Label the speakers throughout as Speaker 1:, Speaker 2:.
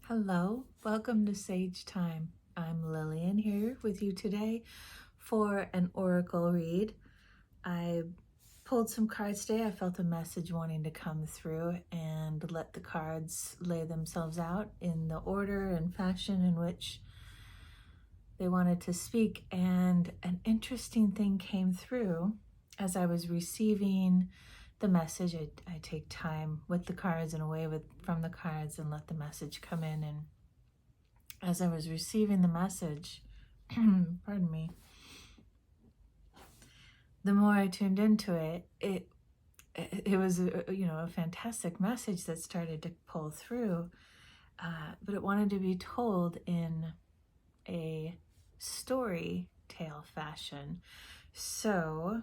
Speaker 1: Hello, welcome to Sage Thyme. I'm Lillian here with you today for an oracle read. I pulled some cards today. I felt a message wanting to come through and let the cards lay themselves out in the order and fashion in which they wanted to speak. And an interesting thing came through as I was receiving the message. I take time with the cards and away from the cards and let the message come in. And as I was receiving the message, pardon me, the more I tuned into it, it was a fantastic message that started to pull through, but it wanted to be told in a story tale fashion. So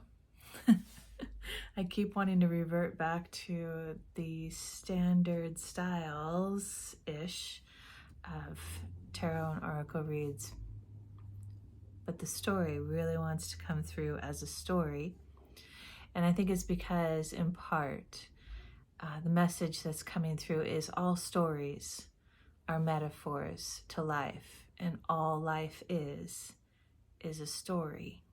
Speaker 1: I keep wanting to revert back to the standard styles-ish of tarot and oracle reads, but the story really wants to come through as a story. And I think it's because, in part, the message that's coming through is all stories are metaphors to life, and all life is a story.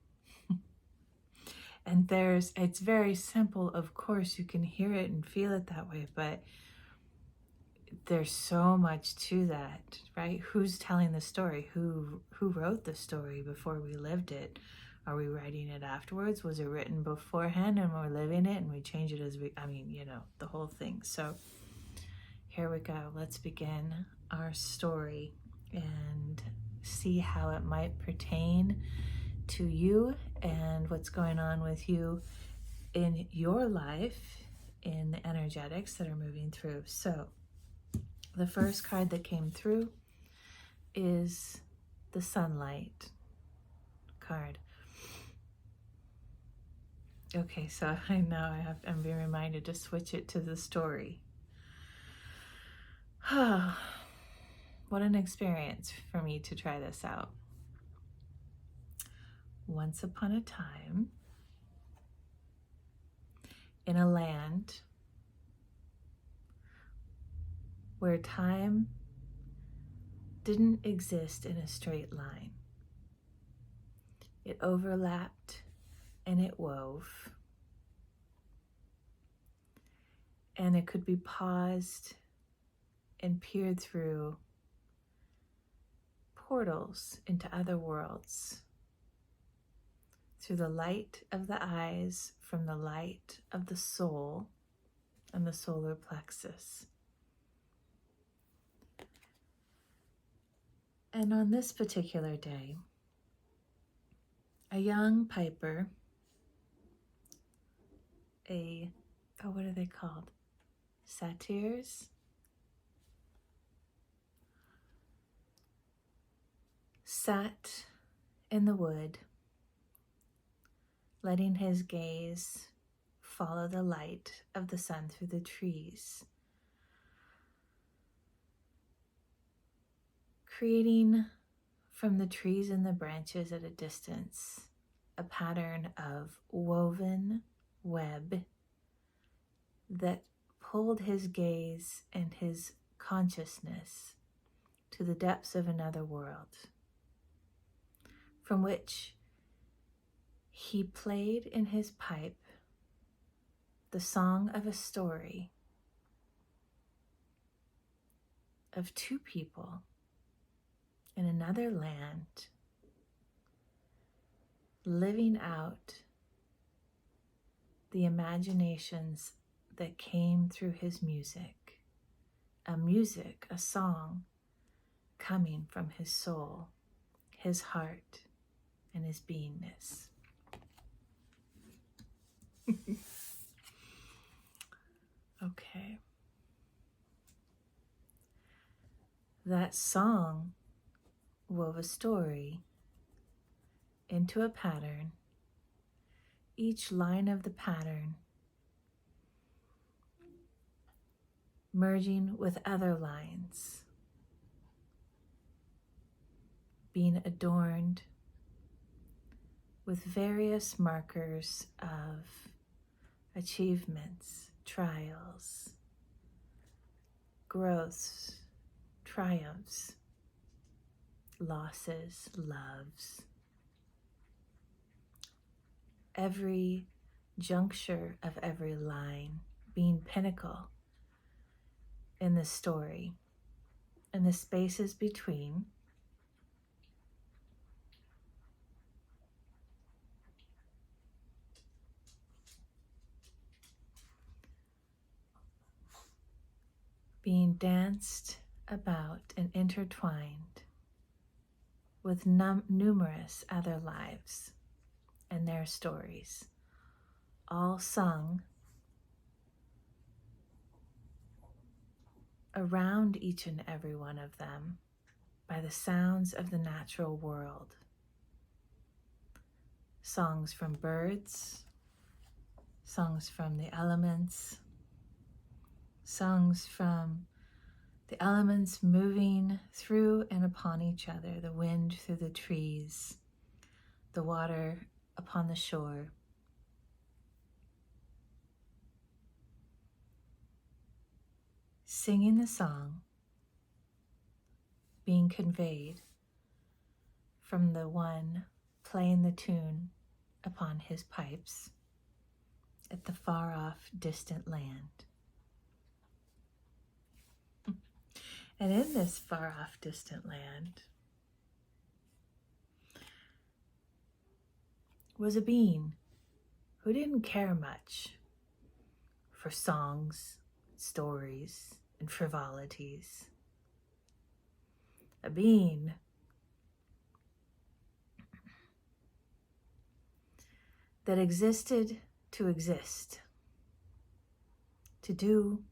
Speaker 1: And it's very simple, of course, you can hear it and feel it that way, but there's so much to that, right? Who's telling the story? Who wrote the story before we lived it? Are we writing it afterwards? Was it written beforehand and we're living it and we change it as the whole thing. So here we go. Let's begin our story and see how it might pertain to you and what's going on with you in your life, in the energetics that are moving through. So the first card that came through is the sunlight card. Okay, so I know I'm being reminded to switch it to the story. What an experience for me to try this out. Once upon a time, in a land where time didn't exist in a straight line, it overlapped and it wove, and it could be paused and peered through portals into other worlds, through the light of the eyes, from the light of the soul and the solar plexus. And on this particular day, a young piper, what are they called? Satyrs? Sat in the wood, letting his gaze follow the light of the sun through the trees, creating from the trees and the branches at a distance a pattern of woven web that pulled his gaze and his consciousness to the depths of another world, from which he played in his pipe the song of a story of two people in another land living out the imaginations that came through his music, a song coming from his soul, his heart, and his beingness. Okay. That song wove a story into a pattern, each line of the pattern merging with other lines, being adorned with various markers of achievements, trials, growths, triumphs, losses, loves. Every juncture of every line being pinnacle in the story, and the spaces between being danced about and intertwined with numerous other lives and their stories, all sung around each and every one of them by the sounds of the natural world. Songs from birds, songs from the elements, songs from the elements moving through and upon each other, the wind through the trees, the water upon the shore. Singing the song, being conveyed from the one playing the tune upon his pipes at the far-off distant land. And in this far-off distant land was a being who didn't care much for songs, stories, and frivolities. A being that existed to exist, to do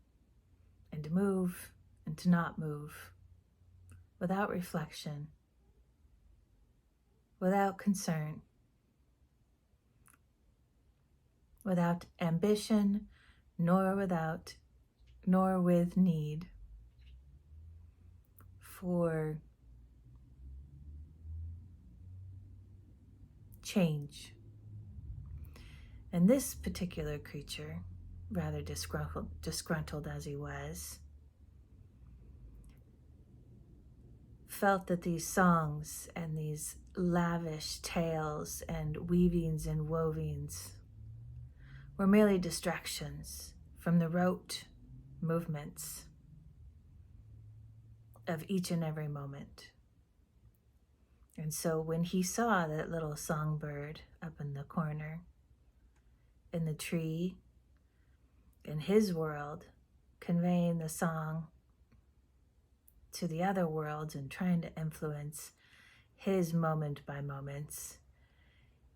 Speaker 1: and to move and to not move, without reflection, without concern, without ambition, nor with need for change. And this particular creature, rather disgruntled as he was, felt that these songs and these lavish tales and weavings and wovings were merely distractions from the rote movements of each and every moment. And so when he saw that little songbird up in the corner, in the tree, in his world, conveying the song to the other worlds and trying to influence his moment by moments,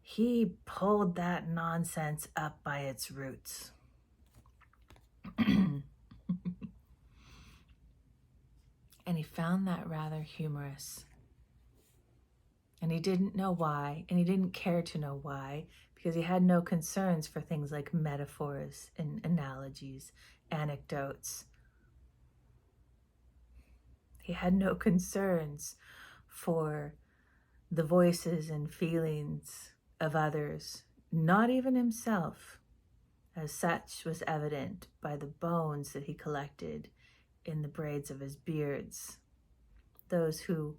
Speaker 1: he pulled that nonsense up by its roots. And he found that rather humorous. And he didn't know why, and he didn't care to know why, because he had no concerns for things like metaphors and analogies, anecdotes. He had no concerns for the voices and feelings of others, not even himself. As such was evident by the bones that he collected in the braids of his beards. Those who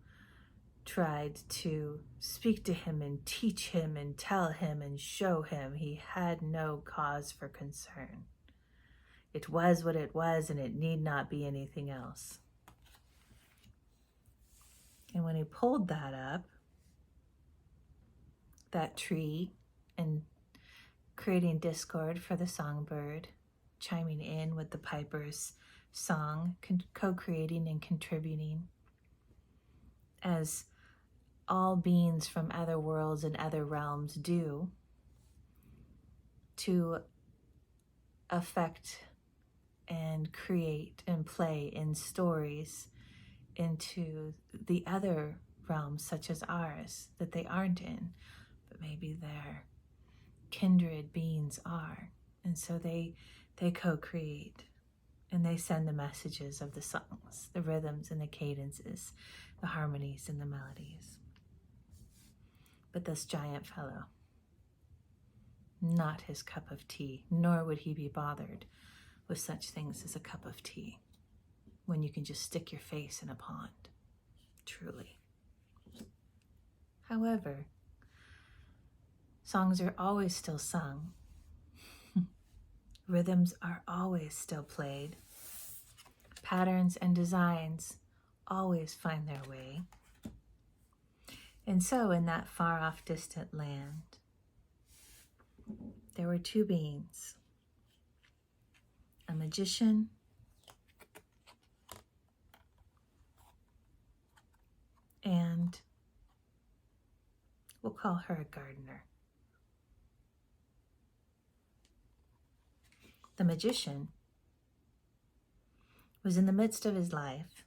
Speaker 1: tried to speak to him and teach him and tell him and show him, he had no cause for concern. It was what it was, and it need not be anything else. And when he pulled that up, that tree, and creating discord for the songbird, chiming in with the piper's song, co-creating and contributing, as all beings from other worlds and other realms do, to affect and create and play in stories into the other realms such as ours that they aren't in, but maybe their kindred beings are. And so they co-create, and they send the messages of the songs, the rhythms and the cadences, the harmonies and the melodies. But this giant fellow, not his cup of tea, nor would he be bothered with such things as a cup of tea. when you can just stick your face in a pond, truly. However, songs are always still sung. Rhythms are always still played. Patterns and designs always find their way. And so in that far off distant land, there were two beings, a magician and we'll call her a gardener. The magician was in the midst of his life,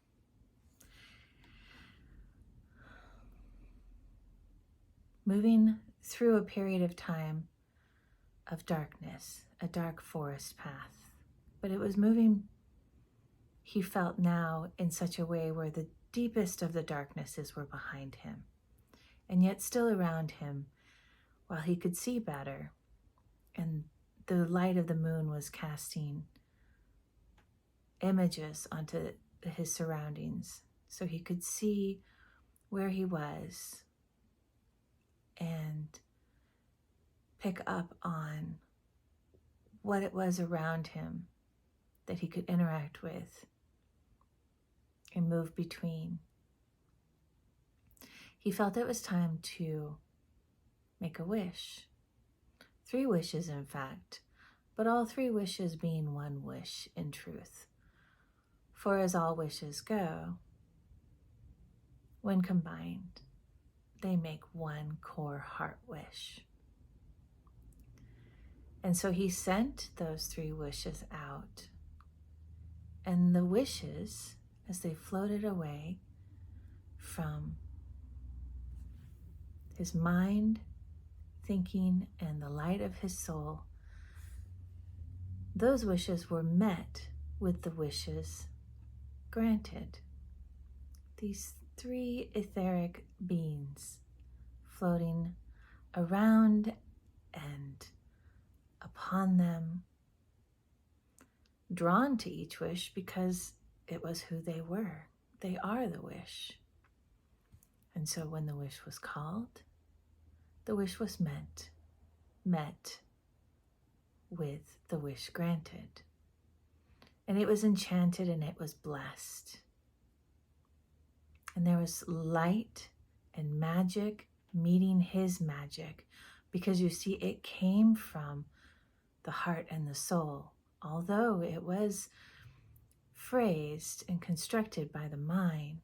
Speaker 1: moving through a period of time of darkness, a dark forest path. But it was moving, he felt now, in such a way where the deepest of the darknesses were behind him, and yet still around him, while he could see better, and the light of the moon was casting images onto his surroundings, so he could see where he was and pick up on what it was around him that he could interact with and move between. He felt it was time to make a wish. 3 wishes, in fact, but all 3 wishes being one wish in truth. For as all wishes go, when combined, they make one core heart wish. And so he sent those 3 wishes out, and the wishes, as they floated away from his mind, thinking, and the light of his soul, those wishes were met with the wishes granted. These 3 etheric beings floating around and upon them, drawn to each wish because it was who they were. They are the wish. And so when the wish was called, the wish was met with the wish granted. And it was enchanted and it was blessed. And there was light and magic meeting his magic, because you see, it came from the heart and the soul. Although it was phrased and constructed by the mind,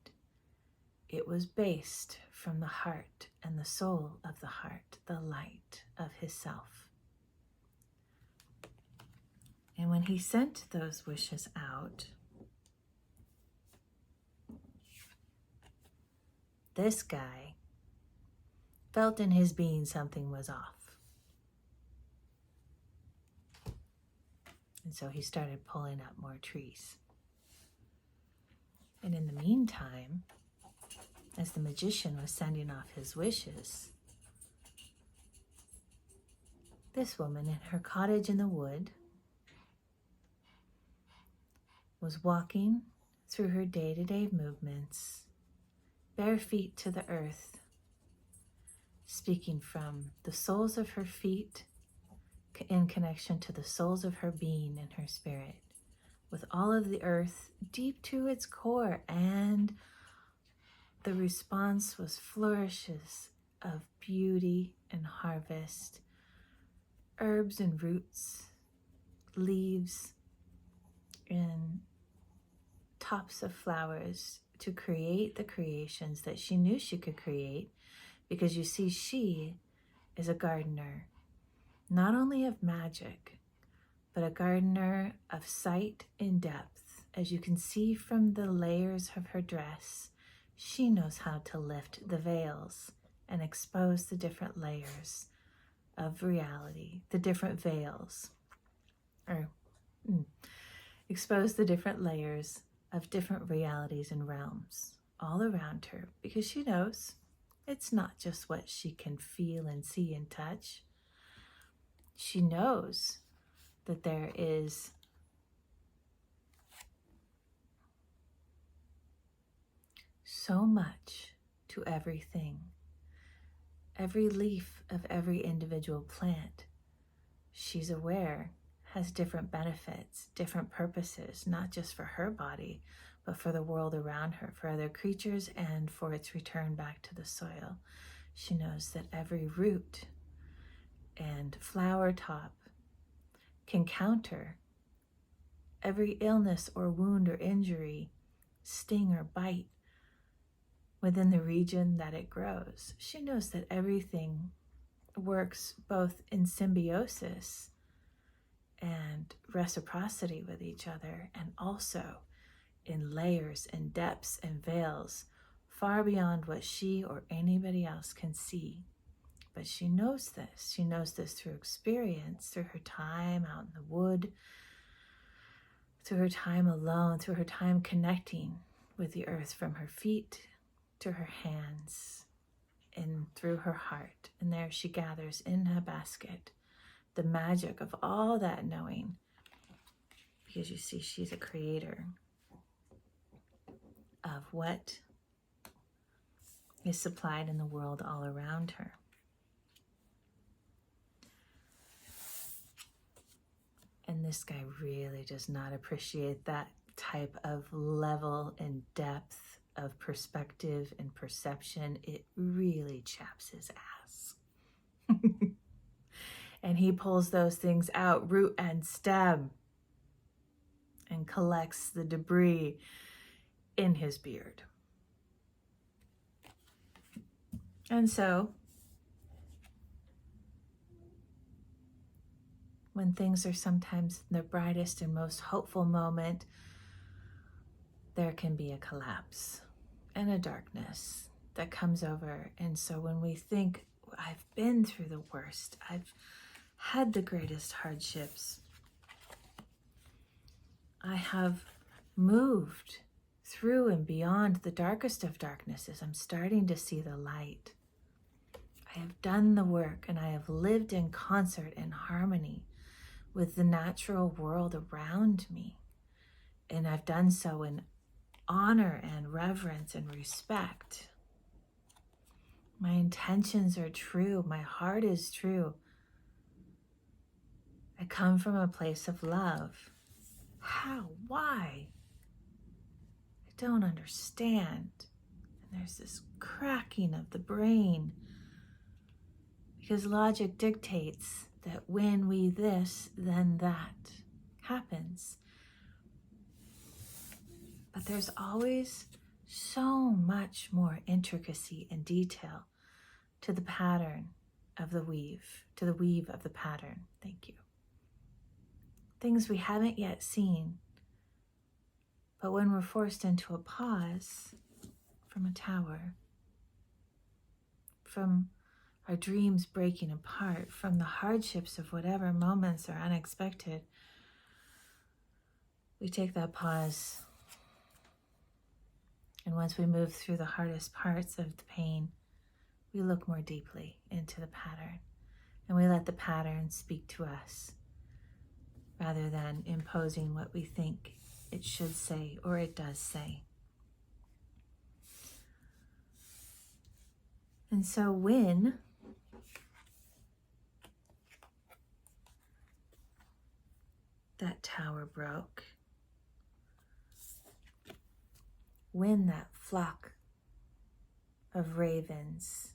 Speaker 1: it was based from the heart and the soul of the heart, the light of his self. And when he sent those wishes out, this guy felt in his being something was off. And so he started pulling up more trees. And in the meantime, as the magician was sending off his wishes, this woman in her cottage in the wood was walking through her day-to-day movements, bare feet to the earth, speaking from the soles of her feet in connection to the soles of her being and her spirit, with all of the earth deep to its core. And the response was flourishes of beauty and harvest, herbs and roots, leaves and tops of flowers, to create the creations that she knew she could create, because you see, she is a gardener, not only of magic, but a gardener of sight in depth. As you can see from the layers of her dress, she knows how to lift the veils and expose the different layers of reality, the different veils, or expose the different layers of different realities and realms all around her, because she knows it's not just what she can feel and see and touch. She knows that there is so much to everything. Every leaf of every individual plant, she's aware, has different benefits, different purposes, not just for her body, but for the world around her, for other creatures, and for its return back to the soil. She knows that every root and flower top can counter every illness or wound or injury, sting or bite within the region that it grows. She knows that everything works both in symbiosis and reciprocity with each other, and also in layers and depths and veils far beyond what she or anybody else can see. But she knows this. She knows this through experience, through her time out in the wood, through her time alone, through her time connecting with the earth from her feet to her hands and through her heart. And there she gathers in a basket the magic of all that knowing, because you see, she's a creator of what is supplied in the world all around her. And this guy really does not appreciate that type of level and depth of perspective and perception. It really chaps his ass. And he pulls those things out, root and stem, and collects the debris in his beard. And so, when things are sometimes the brightest and most hopeful moment, there can be a collapse and a darkness that comes over. And so when we think, I've been through the worst, I've had the greatest hardships, I have moved through and beyond the darkest of darknesses, I'm starting to see the light. I have done the work, and I have lived in concert and harmony with the natural world around me. And I've done so in honor and reverence and respect. My intentions are true. My heart is true. I come from a place of love. How? Why? I don't understand. And there's this cracking of the brain, because logic dictates that when we this, then that happens. But there's always so much more intricacy and detail to the pattern of the weave, to the weave of the pattern. Thank you. Things we haven't yet seen, but when we're forced into a pause from a tower, from our dreams breaking apart, from the hardships of whatever moments are unexpected, we take that pause. And once we move through the hardest parts of the pain, we look more deeply into the pattern, and we let the pattern speak to us rather than imposing what we think it should say or it does say. And so when that tower broke, when that flock of ravens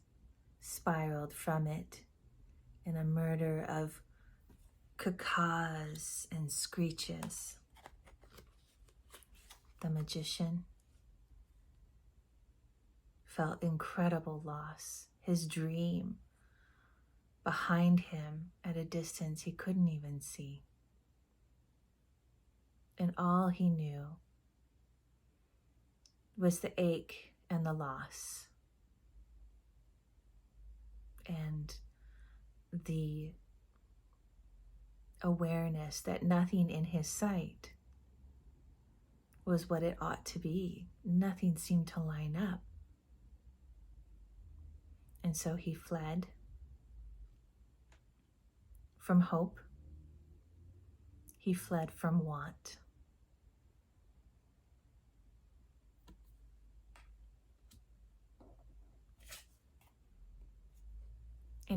Speaker 1: spiraled from it in a murder of cacaws and screeches, the magician felt incredible loss. His dream behind him at a distance he couldn't even see. And all he knew was the ache and the loss and the awareness that nothing in his sight was what it ought to be. Nothing seemed to line up. And so he fled from hope. He fled from want.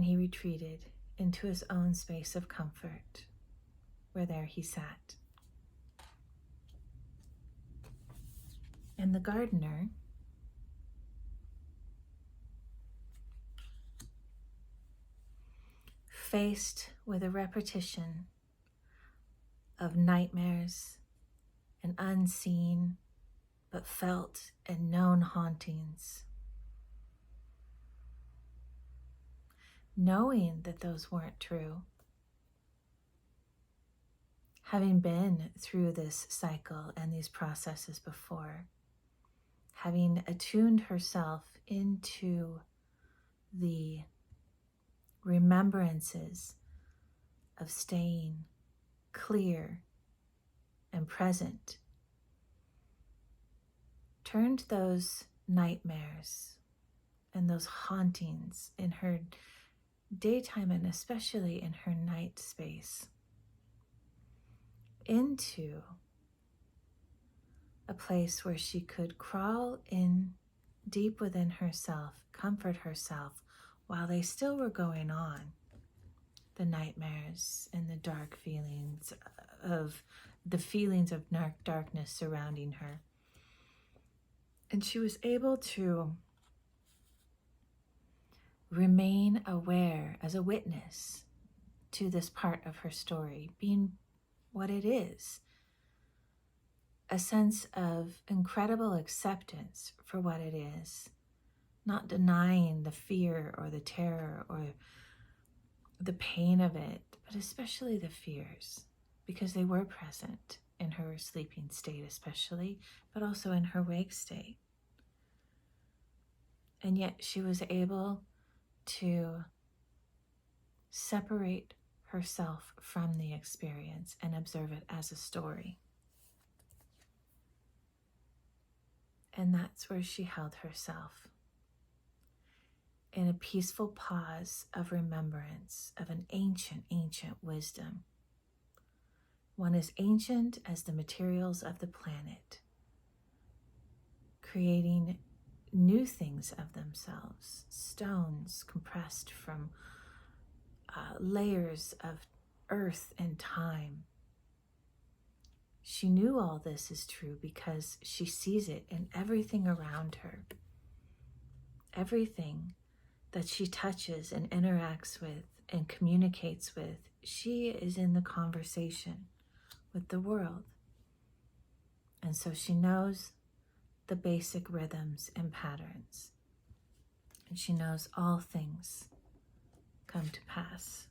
Speaker 1: and he retreated into his own space of comfort, where there he sat. And the gardener, faced with a repetition of nightmares and unseen but felt and known hauntings, knowing that those weren't true, having been through this cycle and these processes before, having attuned herself into the remembrances of staying clear and present, turned those nightmares and those hauntings in her daytime and especially in her night space into a place where she could crawl in deep within herself, comfort herself while they still were going on, the nightmares and the dark feelings of darkness surrounding her. And she was able to remain aware as a witness to this part of her story, being what it is, a sense of incredible acceptance for what it is, not denying the fear or the terror or the pain of it, but especially the fears, because they were present in her sleeping state especially, but also in her wake state. And yet she was able to separate herself from the experience and observe it as a story. And that's where she held herself, in a peaceful pause of remembrance of an ancient, ancient wisdom. One as ancient as the materials of the planet, creating new things of themselves, stones compressed from layers of earth and time. She knew all this is true because she sees it in everything around her. Everything that she touches and interacts with and communicates with, she is in the conversation with the world. And so she knows the basic rhythms and patterns. And she knows all things come to pass.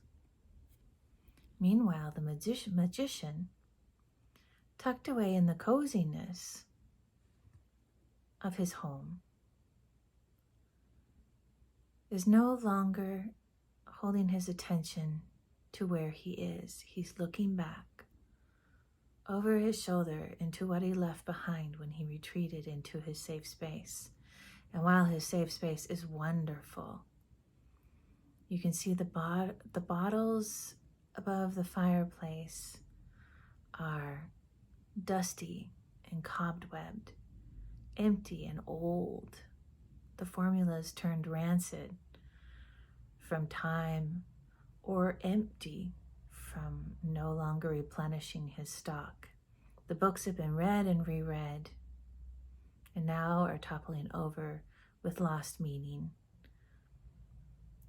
Speaker 1: Meanwhile, the magician, tucked away in the coziness of his home, is no longer holding his attention to where he is. He's looking back over his shoulder into what he left behind when he retreated into his safe space. And while his safe space is wonderful, you can see the bottles above the fireplace are dusty and cobwebbed, empty and old. The formulas turned rancid from time, or empty from no longer replenishing his stock. The books have been read and reread, and now are toppling over with lost meaning.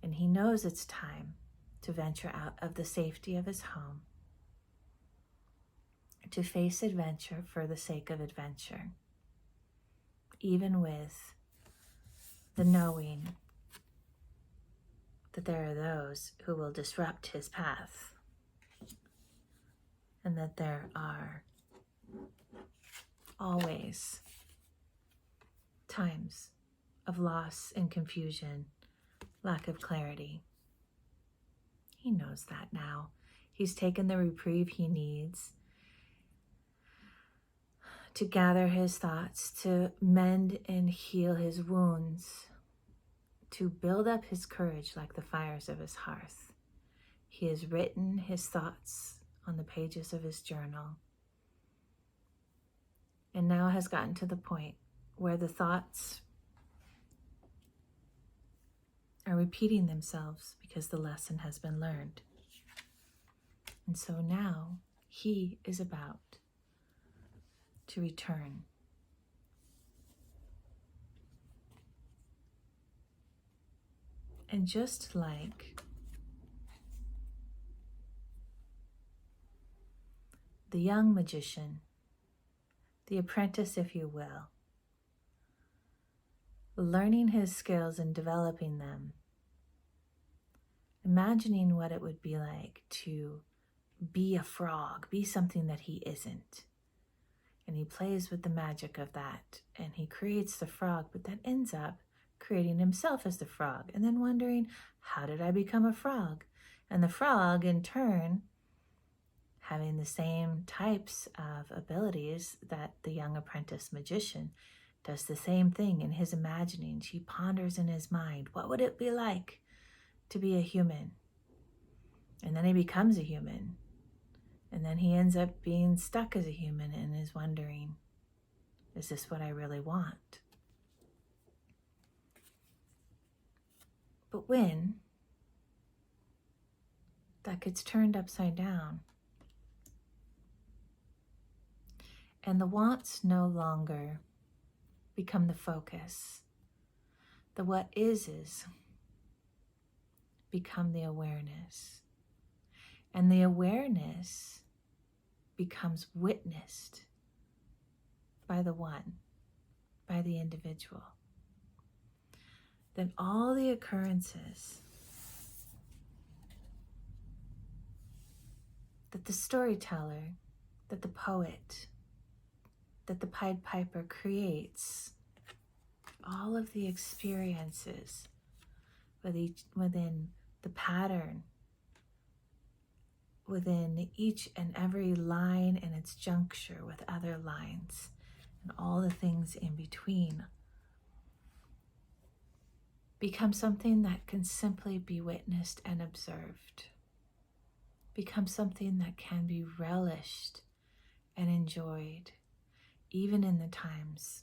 Speaker 1: And he knows it's time to venture out of the safety of his home, to face adventure for the sake of adventure, even with the knowing that there are those who will disrupt his path, and that there are always times of loss and confusion, lack of clarity. He knows that now. He's taken the reprieve he needs to gather his thoughts, to mend and heal his wounds, to build up his courage like the fires of his hearth. He has written his thoughts on the pages of his journal, and now has gotten to the point where the thoughts are repeating themselves because the lesson has been learned. And so now he is about to return. And just like the young magician, the apprentice, if you will, learning his skills and developing them, imagining what it would be like to be a frog, be something that he isn't. And he plays with the magic of that, and he creates the frog, but then ends up creating himself as the frog, and then wondering, how did I become a frog? And the frog, in turn, having the same types of abilities that the young apprentice magician does the same thing in his imaginings. He ponders in his mind, what would it be like to be a human? And then he becomes a human. And then he ends up being stuck as a human and is wondering, is this what I really want? But when that gets turned upside down and the wants no longer become the focus, the what is become the awareness. And the awareness becomes witnessed by the one, by the individual. Then all the occurrences that the storyteller, that the poet, that the Pied Piper creates, all of the experiences within the pattern, within each and every line and its juncture with other lines, and all the things in between, become something that can simply be witnessed and observed, become something that can be relished and enjoyed, even in the times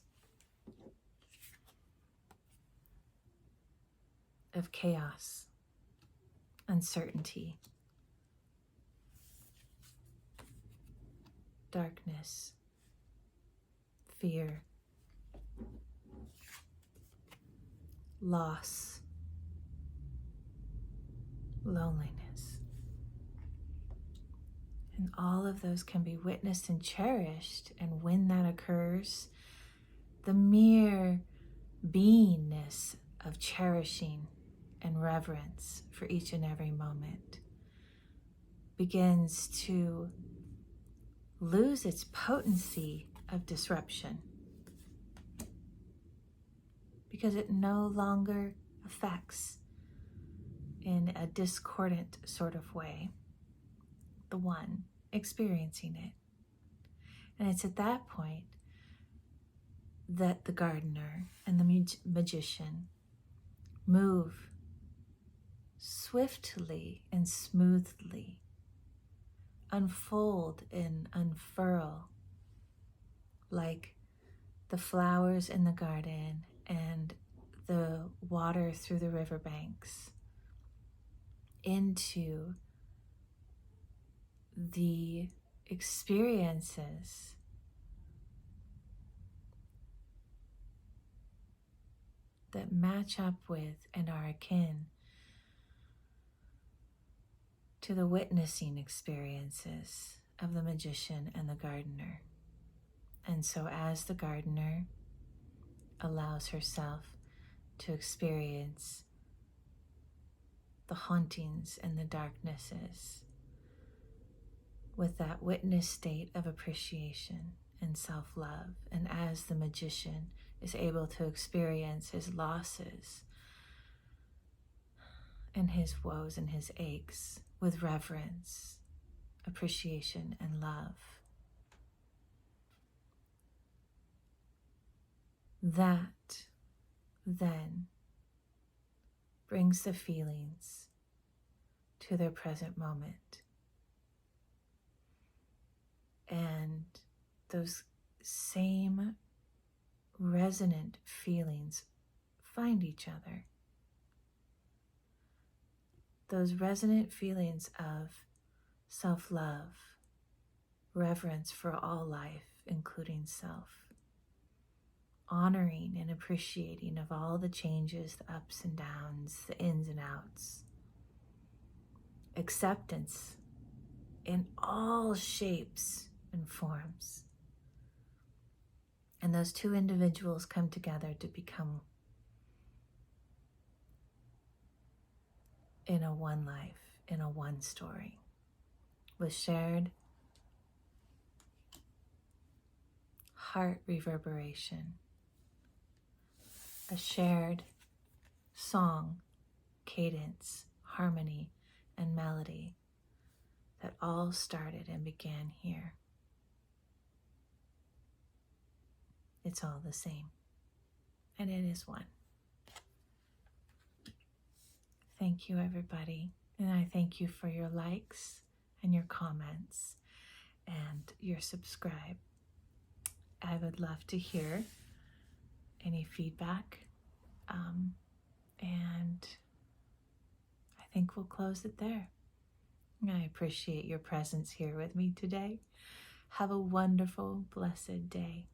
Speaker 1: of chaos, uncertainty, darkness, fear, loss, loneliness. And all of those can be witnessed and cherished. And when that occurs, the mere beingness of cherishing and reverence for each and every moment begins to lose its potency of disruption, because it no longer affects in a discordant sort of way the one experiencing it. And it's at that point that the gardener and the magician move swiftly and smoothly, unfold and unfurl like the flowers in the garden and the water through the riverbanks into the experiences that match up with and are akin to the witnessing experiences of the magician and the gardener. And so as the gardener allows herself to experience the hauntings and the darknesses with that witness state of appreciation and self-love, and as the magician is able to experience his losses and his woes and his aches with reverence, appreciation, and love, that then brings the feelings to their present moment. And those same resonant feelings find each other. those resonant feelings of self-love, reverence for all life, including self, honoring and appreciating of all the changes, the ups and downs, the ins and outs, acceptance in all shapes and forms. And those two individuals come together to become in a one life, in a one story, with shared heart reverberation, a shared song, cadence, harmony, and melody that all started and began here. It's all the same, and it is one. Thank you, everybody, and I thank you for your likes and your comments and your subscribe. I would love to hear any feedback, and I think we'll close it there. I appreciate your presence here with me today. Have a wonderful, blessed day.